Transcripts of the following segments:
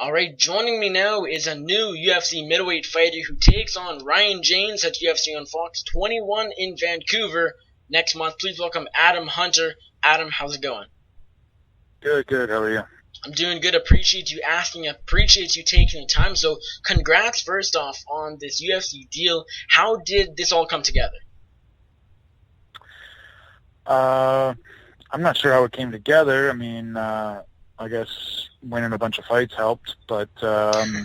All right, joining me now is a new UFC middleweight fighter who takes on Ryan James at UFC on Fox 21 in Vancouver next month. Please welcome Adam Hunter. Adam, how's it going? Good. How are you? I'm doing good. Appreciate you asking. Appreciate you taking the time. So, congrats first off on this UFC deal. How did this all come together? I'm not sure how it came together. I mean, I guess winning a bunch of fights helped, but yeah.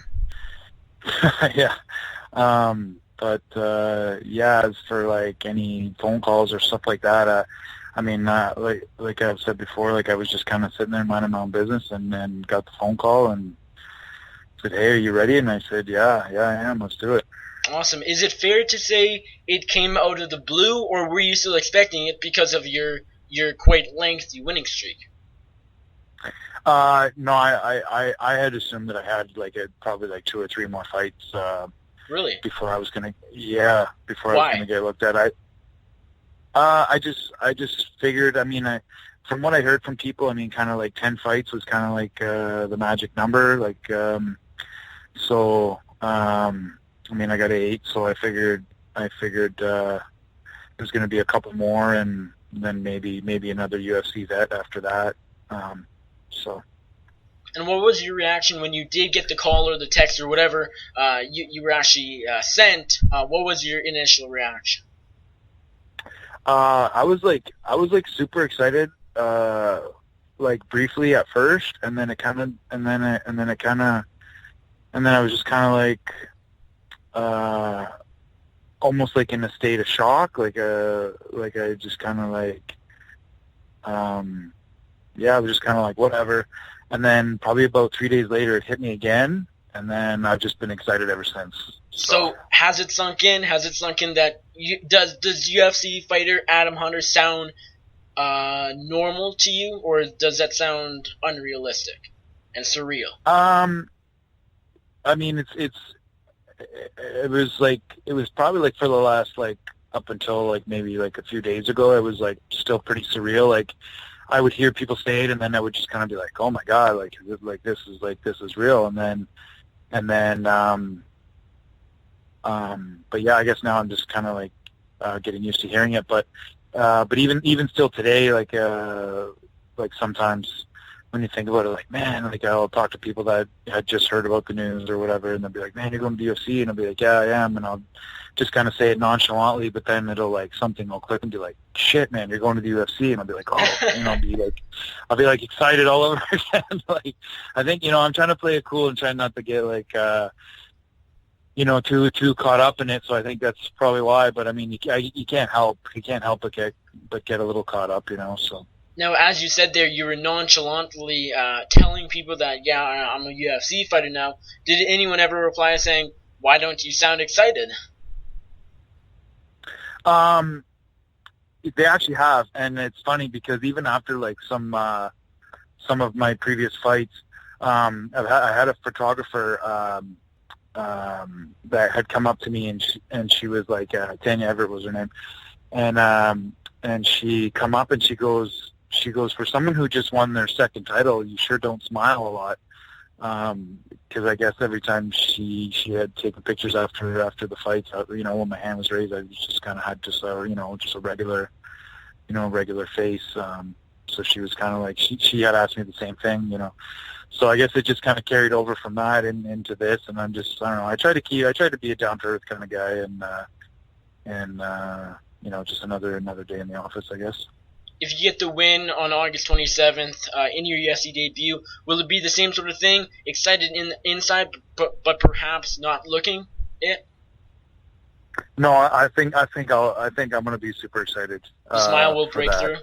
Yeah, as for like any phone calls or stuff like that, I mean, like I've said before, like I was just kind of sitting there minding my own business, and then got the phone call and said, "Hey, are you ready?" And I said, "Yeah, I am. Let's do it." Awesome. Is it fair to say it came out of the blue, or were you still expecting it because of your quite lengthy winning streak? No, I had assumed that I had probably like 2 or 3 more fights. Really? Before I was gonna get looked at. I just figured. I mean, from what I heard from people, I mean, kind of like 10 fights was kind of like the magic number. I mean, I got 8, so I figured there's going to be a couple more, and then maybe another UFC vet after that. And what was your reaction when you did get the call or the text or whatever you were actually sent? What was your initial reaction? I was super excited, like briefly at first, and then I was just kind of like, almost like in a state of shock, I just kind of like, I was just kind of like whatever. And then probably about 3 days later, it hit me again, and then I've just been excited ever since. So has it sunk in? Has it sunk in that does UFC fighter Adam Hunter sound normal to you, or does that sound unrealistic and surreal? I mean, it was probably like for the last up until maybe a few days ago, it was still pretty surreal. Like, I would hear people say it, and then I would just kind of be like, "Oh my god, this is real." And then, but yeah, I guess now I'm just kind of getting used to hearing it. But even still today, sometimes when you think about it, man, I'll talk to people that had just heard about the news or whatever, and they'll be like, "Man, you're going to UFC," and I'll be like, "Yeah, I am," and I'll just kind of say it nonchalantly, but then it'll something will click and be like, "Shit, man, you're going to the UFC," and I'll be like, "Oh," and I'll be excited all over again. I think I'm trying to play it cool and trying not to get too caught up in it. So I think that's probably why. But I mean, you can't help but get a little caught up, So. Now, as you said there, you were nonchalantly telling people that, yeah, I'm a UFC fighter now. Did anyone ever reply saying, "Why don't you sound excited"? They actually have, and it's funny because even after some of my previous fights, I had a photographer that had come up to me, and she was Tanya Everett was her name, and she come up and she goes, "For someone who just won their second title, you sure don't smile a lot." Because I guess every time she had taken pictures after the fights, when my hand was raised, I just kind of had just a regular face. So she was kind of she had asked me the same thing, So I guess it just kind of carried over from that into this, and I'm just, I don't know. I try to be a down to earth kind of guy, and just another day in the office, I guess. If you get the win on August 27th in your UFC debut, will it be the same sort of thing? Excited in the inside, but perhaps not looking it? No, I think I'm going to be super excited. The smile will break through.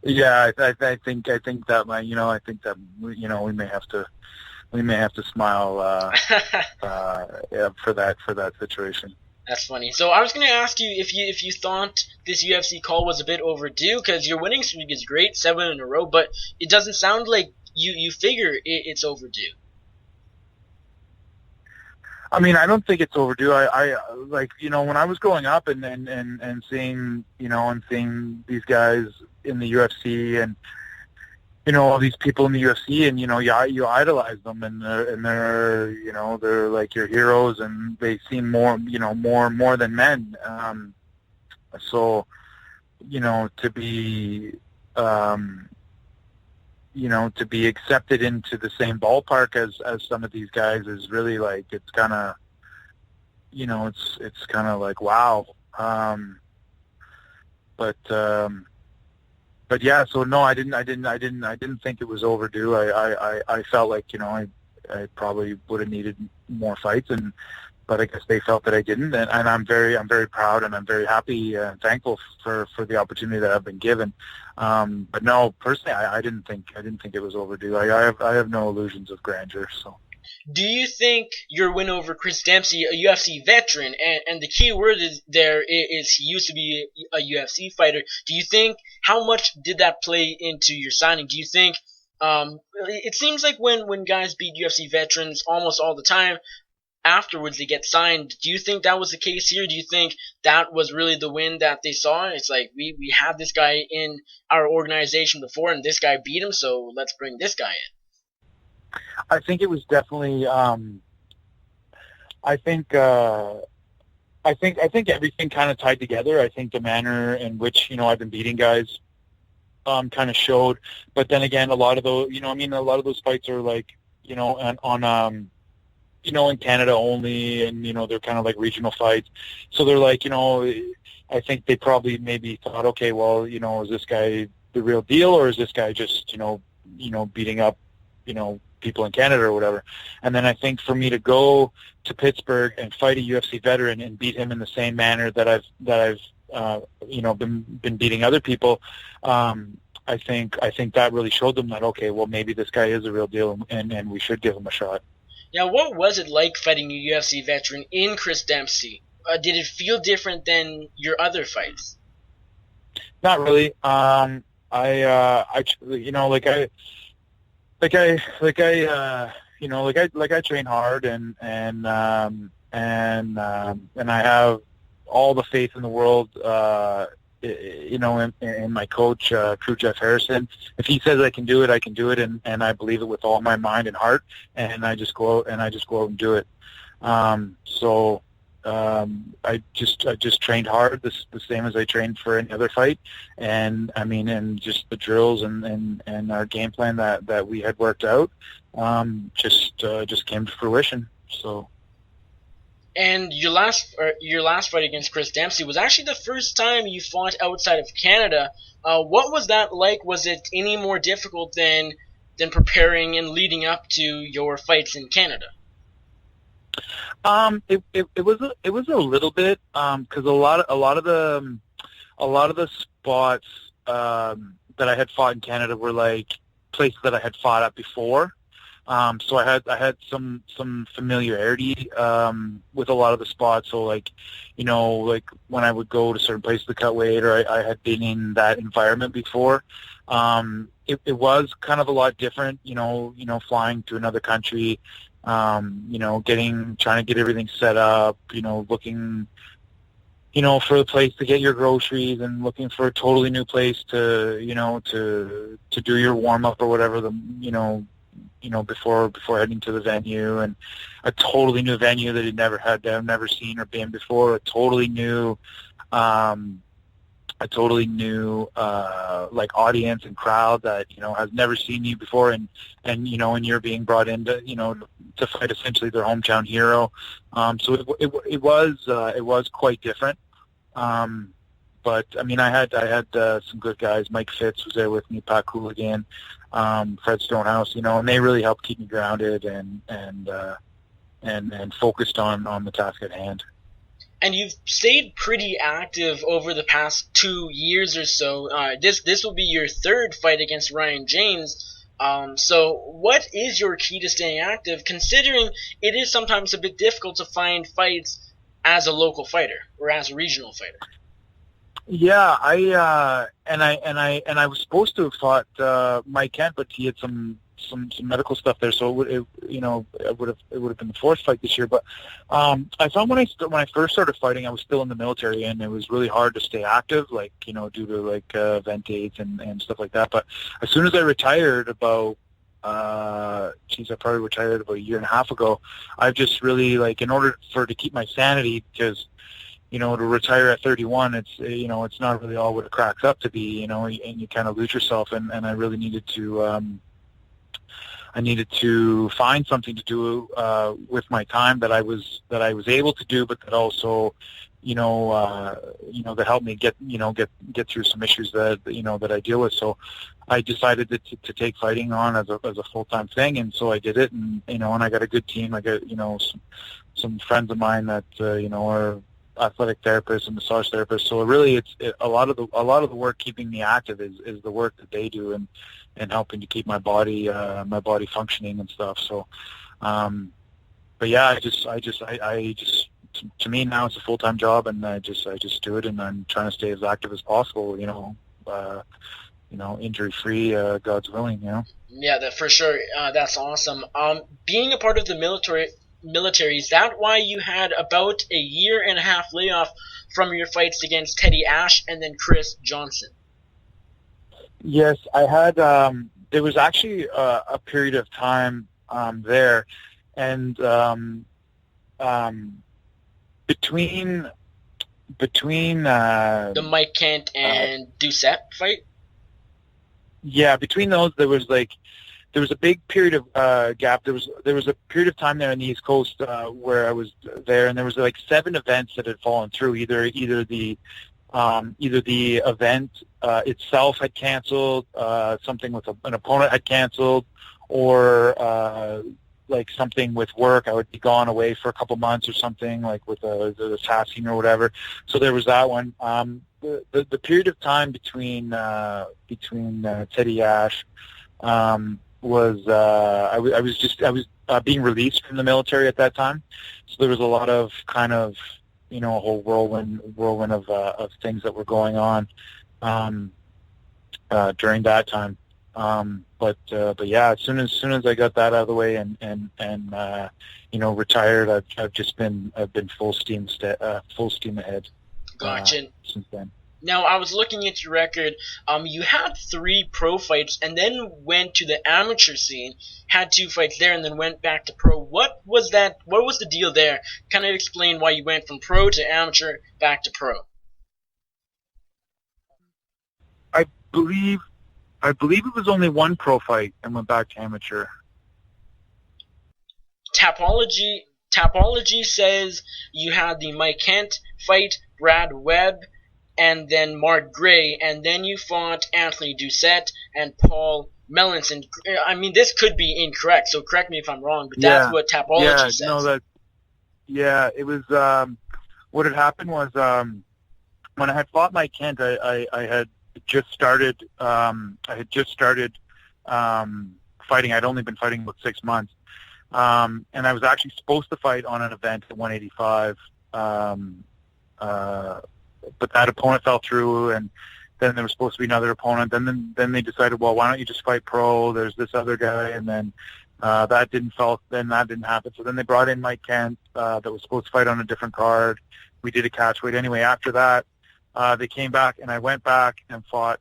Yeah, I think that we may have to smile for that situation. That's funny. So I was going to ask you if you thought this UFC call was a bit overdue, because your winning streak is great, 7 in a row, but it doesn't sound like you figure it's overdue. I mean, I don't think it's overdue. I when I was growing up and seeing seeing these guys in the UFC, all these people in the UFC, and you idolize them, and they're like your heroes, and they seem more than men. So to be to be accepted into the same ballpark as some of these guys is really like, it's kind of it's kind of like, wow. But yeah, so no, I didn't think it was overdue. I felt like I probably would have needed more fights, but I guess they felt that I didn't, and I'm very proud, and I'm very happy and thankful for the opportunity that I've been given. But no, personally, I didn't think it was overdue. I have no illusions of grandeur. So. Do you think your win over Chris Dempsey, a UFC veteran, and the key word is he used to be a UFC fighter, do you think, how much did that play into your signing? Do you think, it seems like when guys beat UFC veterans almost all the time, afterwards they get signed. Do you think that was the case here? Do you think that was really the win that they saw? It's like, we had this guy in our organization before, and this guy beat him, so let's bring this guy in. I think it was definitely. I think everything kind of tied together. I think the manner in which I've been beating guys, kind of showed. But then again, a lot of those, a lot of those fights are like, on in Canada only, and they're kind of like regional fights. So they're like, I think they probably maybe thought, okay, well, is this guy the real deal, or is this guy just beating up people in Canada or whatever? And then I think for me to go to Pittsburgh and fight a UFC veteran and beat him in the same manner that I've been beating other people, I think that really showed them that, okay, well, maybe this guy is a real deal, and we should give him a shot. Now, what was it like fighting a UFC veteran in Chris Dempsey? Did it feel different than your other fights? Not really. I train hard, and I have all the faith in the world, in my coach, Crew Jeff Harrison. If he says I can do it, I can do it, and I believe it with all my mind and heart, and I just go out and do it. I just trained hard, the same as I trained for any other fight, and just the drills and our game plan that we had worked out, just came to fruition. So. And your last fight against Chris Dempsey was actually the first time you fought outside of Canada. What was that like? Was it any more difficult than preparing and leading up to your fights in Canada? It was a little bit, because a lot of the spots that I had fought in Canada were like places that I had fought at before. So I had some familiarity with a lot of the spots. So like when I would go to certain places to cut weight, or I had been in that environment before. It was kind of a lot different, flying to another country, trying to get everything set up, looking, for a place to get your groceries, and looking for a totally new place to do your warm up or whatever, before heading to the venue, and a totally new venue that I've never seen or been before, a totally new like audience and crowd that has never seen you before, and you're being brought in to fight essentially their hometown hero. So it was quite different. But I had some good guys. Mike Fitz was there with me, Pat Cooligan, Fred Stonehouse, and they really helped keep me grounded and focused on the task at hand. And you've stayed pretty active over the past 2 years or so. This will be your third fight against Ryan James. So what is your key to staying active, considering it is sometimes a bit difficult to find fights as a local fighter or as a regional fighter? Yeah, I was supposed to have fought Mike Kent, but he had some some medical stuff there, so it would have been the fourth fight this year. But I found when I first started fighting, I was still in the military, and it was really hard to stay active, like due to like vent aids and stuff like that. But as soon as I retired, about I probably retired about a year and a half ago. I've just really, like, in order to keep my sanity, because to retire at 31, it's not really all what it cracks up to be, and you kind of lose yourself, and I really needed to find something to do with my time that I was able to do, but that also that helped me get through some issues that I deal with. So I decided to take fighting on as a full-time thing, and so I did it, and and I got a good team. I got some friends of mine that are athletic therapists and massage therapists. So really, a lot of the work keeping me active is the work that they do, and helping to keep my body functioning and stuff. So, but yeah, I just to me now it's a full-time job, and I just do it, and I'm trying to stay as active as possible. Injury free, God's willing. Yeah, that for sure. That's awesome. Being a part of the military, is that why you had about a year and a half layoff from your fights against Teddy Ash and then Chris Johnson? Yes, I had. There was actually a period of time there, and between the Mike Kent and Doucette fight. Yeah, between those there was a big period of gap. There was a period of time there on the East Coast where I was there, and there was like 7 events that had fallen through. Either the event itself had canceled, something with an opponent had canceled, or like something with work. I would be gone away for a couple months or something, like with the tasking or whatever. So there was that one. The period of time between Teddy Ash was I was being released from the military at that time, so there was a lot of kind of a whole whirlwind of things that were going on during that time. But yeah, as soon as I got that out of the way and retired, I've been full steam ahead. Gotcha. Since then. Now, I was looking at your record. You had 3 pro fights, and then went to the amateur scene, had 2 fights there, and then went back to pro. What was that? What was the deal there? Kind of explain why you went from pro to amateur back to pro. I believe it was only 1 pro fight and went back to amateur. Tapology says you had the Mike Kent fight, Brad Webb, and then Mark Gray, and then you fought Anthony Doucette and Paul Melanson. I mean, this could be incorrect, so correct me if I'm wrong, but that's what Tapology says. It was, what had happened was, when I had fought Mike Kent, I had just started fighting. I'd only been fighting about 6 months. And I was actually supposed to fight on an event at 185, but that opponent fell through, and then there was supposed to be another opponent. Then they decided, well, why don't you just fight pro? There's this other guy, and then that didn't happen. So then they brought in Mike Kent that was supposed to fight on a different card. We did a catch weight anyway. After that, they came back, and I went back and fought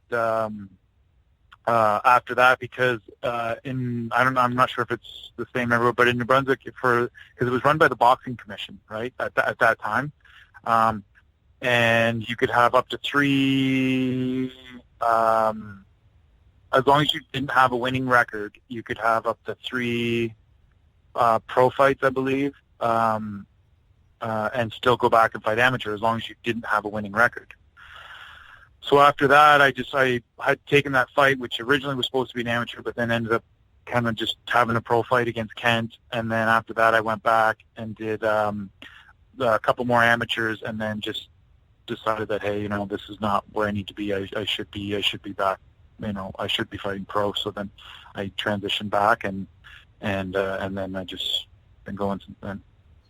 after that because I'm not sure if it's the same everywhere, but in New Brunswick, because it was run by the Boxing Commission, right, at that time. And you could have up to 3, as long as you didn't have a winning record, you could have up to 3 pro fights, I believe, and still go back and fight amateur as long as you didn't have a winning record. So after that, I had taken that fight, which originally was supposed to be an amateur, but then ended up kind of just having a pro fight against Kent. And then after that, I went back and did a couple more amateurs, and then just decided that, hey, this is not where I need to be. I should be back. I should be fighting pro. So then I transitioned back, and then I just been going since then.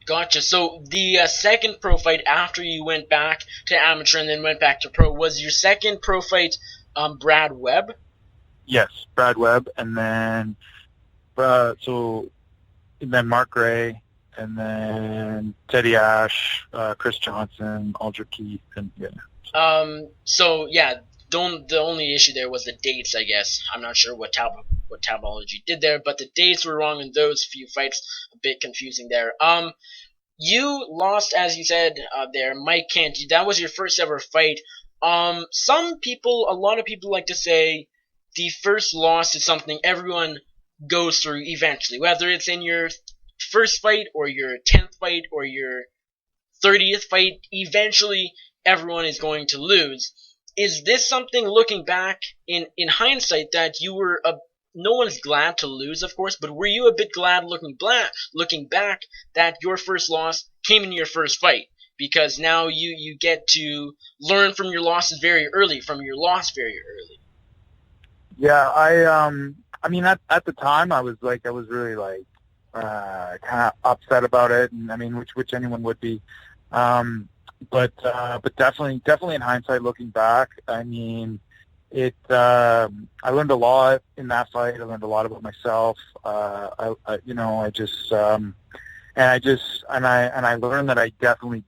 Gotcha. So the second pro fight after you went back to amateur and then went back to pro, was your second pro fight Brad Webb? Yes, Brad Webb, and then so then Mark Gray, and then Teddy Ash, Chris Johnson, Aldrich Keith, and yeah. So yeah, the only issue there was the dates, I guess. I'm not sure what Tabology did there, but the dates were wrong in those few fights. A bit confusing there. You lost, as you said there, Mike Canty. That was your first ever fight. A lot of people like to say the first loss is something everyone goes through eventually, whether it's in your first fight or your 10th fight or your 30th fight. Eventually, everyone is going to lose. Is this something, looking back in hindsight, that you were no one's glad to lose, of course, but were you a bit glad looking back that your first loss came in your first fight? Because now you get to learn from your losses very early, from your loss very early. Yeah, I mean, at the time, I was really like kind of upset about it, and I mean, which anyone would be. But definitely in hindsight, looking back, I mean, I learned a lot in that fight. I learned a lot about myself. I learned that I definitely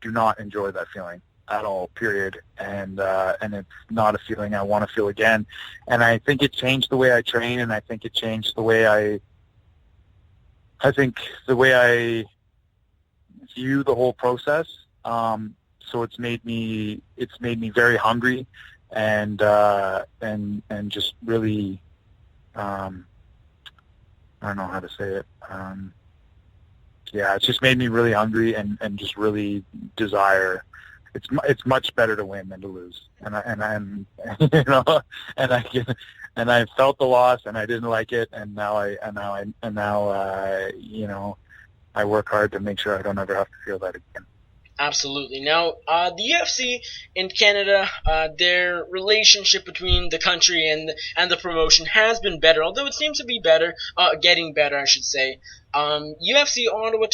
do not enjoy that feeling at all, period. And it's not a feeling I want to feel again. And I think it changed the way I train, and I think it changed the way I view the whole process. So it's made me very hungry, and just really, I don't know how to say it. Yeah, it's just made me really hungry and just really desire. It's much better to win than to lose, and I felt the loss, and I didn't like it, and now I work hard to make sure I don't ever have to feel that again. Absolutely. Now, the UFC in Canada, their relationship between the country and the promotion has been better, although it seems to be getting better, I should say. UFC Ottawa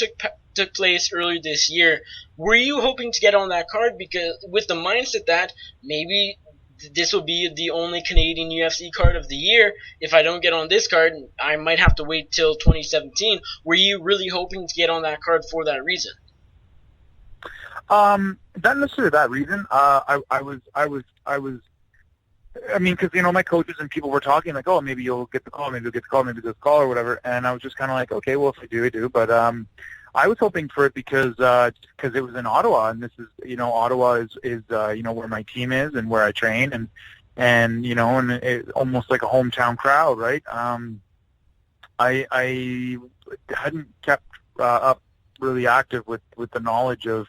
took place earlier this year. Were you hoping to get on that card, because with the mindset that maybe this will be the only Canadian UFC card of the year? If I don't get on this card, I might have to wait till 2017. Were you really hoping to get on that card for that reason? Not necessarily that reason. I mean, because my coaches and people were talking like, oh, maybe you'll get the call, maybe you'll get the call, maybe you'll get the call or whatever, and I was just kind of like, okay, well, if I do, I do. But I was hoping for it because it was in Ottawa, and this is Ottawa is where my team is and where I train, and it's almost like a hometown crowd, right? I hadn't kept up really active with the knowledge of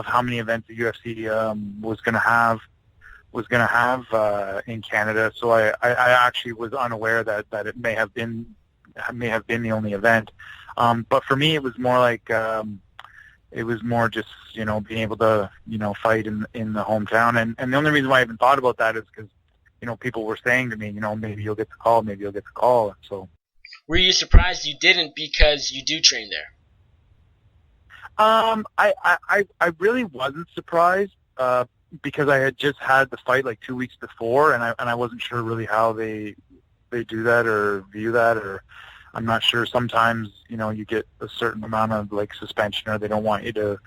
how many events the UFC was going to have in Canada. So I actually was unaware that it may have been the only event. But for me, it was more like just being able to fight in the hometown. And the only reason why I even thought about that is because people were saying to me, maybe you'll get the call, maybe you'll get the call. So were you surprised you didn't, because you do train there? I really wasn't surprised because I had just had the fight like 2 weeks before, and I wasn't sure really how they do that or view that, or I'm not sure. Sometimes you get a certain amount of like suspension, or they don't want you to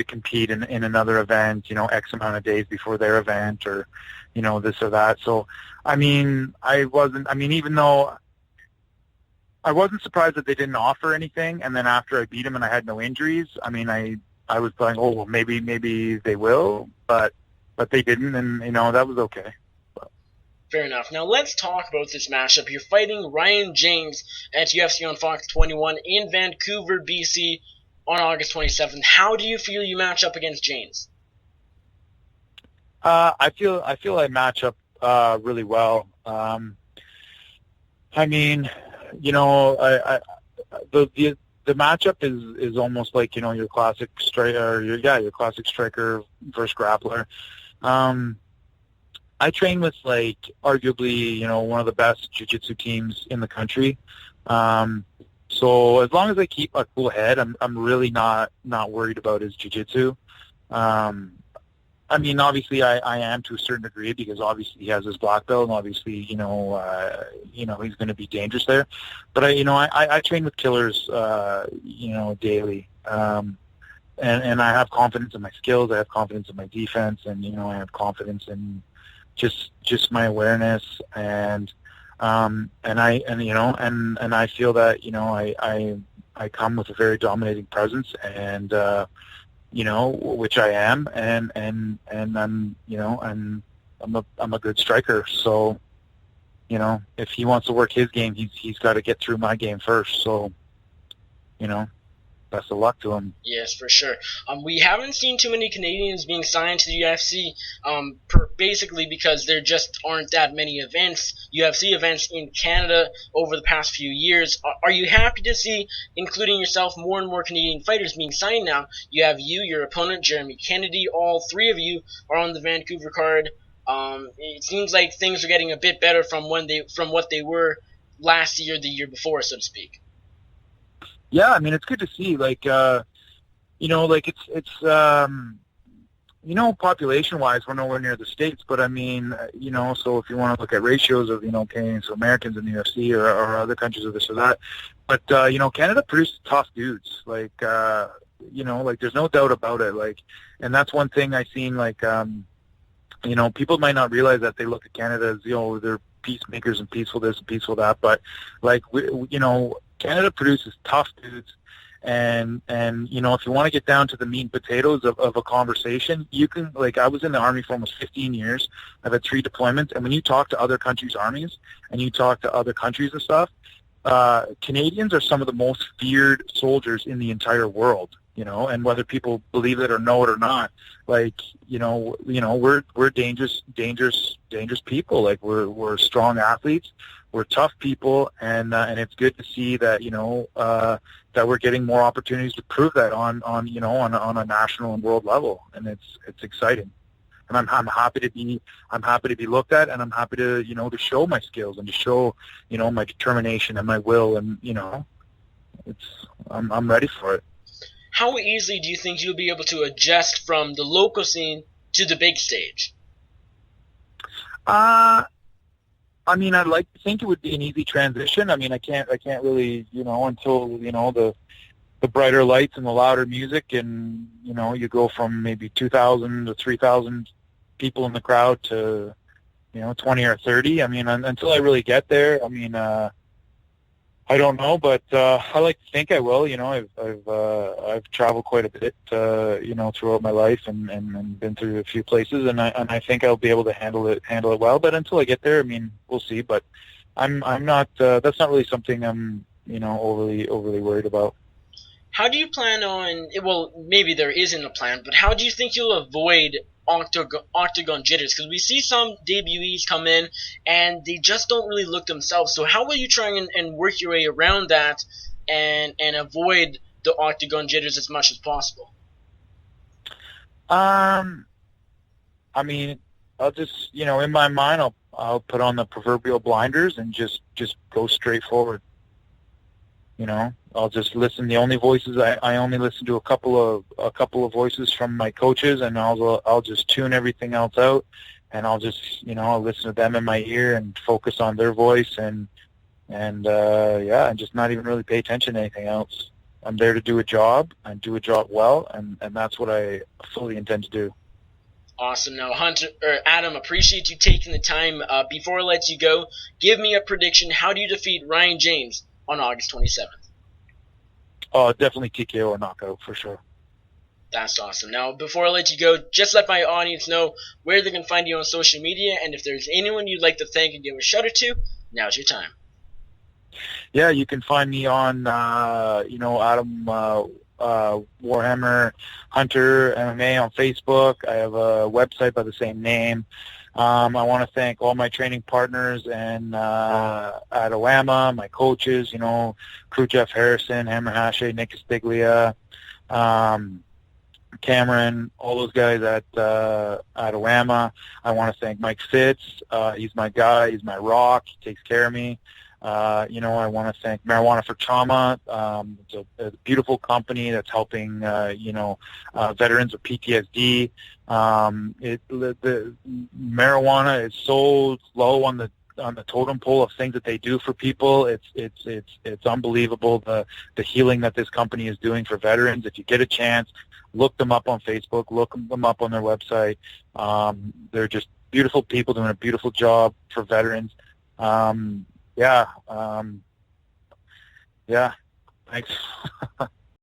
compete in another event X amount of days before their event, or this or that. So even though I wasn't surprised that they didn't offer anything, and then after I beat them and I had no injuries, I was going, oh, well, maybe they will, but they didn't, and that was okay. Fair enough. Now let's talk about this matchup. You're fighting Ryan James at UFC on Fox 21 in Vancouver, BC on August 27th. How do you feel you match up against James? I feel I match up really well. The matchup is almost like your classic striker, your classic striker versus grappler. I train with like arguably one of the best jiu-jitsu teams in the country. So as long as I keep a cool head, I'm really not worried about his jiu-jitsu. I mean, obviously, I am to a certain degree because obviously he has his black belt, and obviously, he's going to be dangerous there. But I train with killers, daily, and I have confidence in my skills. I have confidence in my defense, and I have confidence in just my awareness, and I feel that I come with a very dominating presence, and which I am, and I'm I'm a good striker. So if he wants to work his game, he's got to get through my game first. So best of luck to him. Yes, for sure. We haven't seen too many Canadians being signed to the UFC, basically because there just aren't that many UFC events in Canada over the past few years. Are you happy to see, including yourself, more and more Canadian fighters being signed now? You have your opponent, Jeremy Kennedy. All three of you are on the Vancouver card. It seems like things are getting a bit better from what they were last year, the year before, so to speak. Yeah, I mean, it's good to see, population-wise, we're nowhere near the States, but I mean, so if you want to look at ratios of, Canadians to Americans in the UFC or other countries of this or that, but, Canada produces tough dudes, there's no doubt about it, and that's one thing I've seen, people might not realize that they look at Canada as, they're peacemakers and peaceful this and peaceful that, but, Canada produces tough dudes, and if you want to get down to the meat and potatoes of a conversation, you can, I was in the Army for almost 15 years. I've had 3 deployments, and when you talk to other countries' armies and you talk to other countries and stuff, Canadians are some of the most feared soldiers in the entire world, and whether people believe it or know it or not, we're dangerous people. We're strong athletes. We're tough people, and it's good to see that that we're getting more opportunities to prove that on a national and world level, and it's exciting, and I'm happy to be looked at, and I'm happy to to show my skills and to show my determination and my will, and I'm ready for it. How easily do you think you'll be able to adjust from the local scene to the big stage? I mean, I'd like to think it would be an easy transition. I mean, I can't really, until, the brighter lights and the louder music, and, you go from maybe 2,000 to 3,000 people in the crowd to, 20 or 30. I mean, until I really get there, I mean, I don't know, but I like to think I will. I've traveled quite a bit, throughout my life, and been through a few places, and I think I'll be able to handle it well. But until I get there, I mean, we'll see. But I'm not. That's not really something I'm overly worried about. How do you plan on? Well, maybe there isn't a plan, but how do you think you'll avoid Octagon jitters? Because we see some debutees come in and they just don't really look themselves. So how will you try and work your way around that and avoid the Octagon jitters as much as possible? I mean, I'll just in my mind I'll put on the proverbial blinders and just go straight forward. I'll just listen. The only voices I only listen to a couple of voices from my coaches, and I'll just tune everything else out, and I'll just I'll listen to them in my ear and focus on their voice, and just not even really pay attention to anything else. I'm there to do a job and do a job well, and that's what I fully intend to do. Awesome. Now, Adam, appreciate you taking the time. Before I let you go, give me a prediction. How do you defeat Ryan James on August 27th? Oh, definitely TKO or knockout for sure. That's awesome. Now, before I let you go, just let my audience know where they can find you on social media, and if there's anyone you'd like to thank and give a shout out to, now's your time. Yeah, you can find me on, Adam Warhammer Hunter MMA on Facebook. I have a website by the same name. I want to thank all my training partners and at Ottawa, my coaches, Crew Jeff Harrison, Hammer Hashe, Nick Castiglia, Cameron, all those guys at Ottawa. I want to thank Mike Fitz. He's my guy. He's my rock. He takes care of me. I want to thank Marijuana for Trauma. It's a beautiful company that's helping, veterans with PTSD. The marijuana is so low on the totem pole of things that they do for people. It's unbelievable the healing that this company is doing for veterans. If you get a chance, look them up on Facebook, look them up on their website. They're just beautiful people doing a beautiful job for veterans. Yeah, thanks.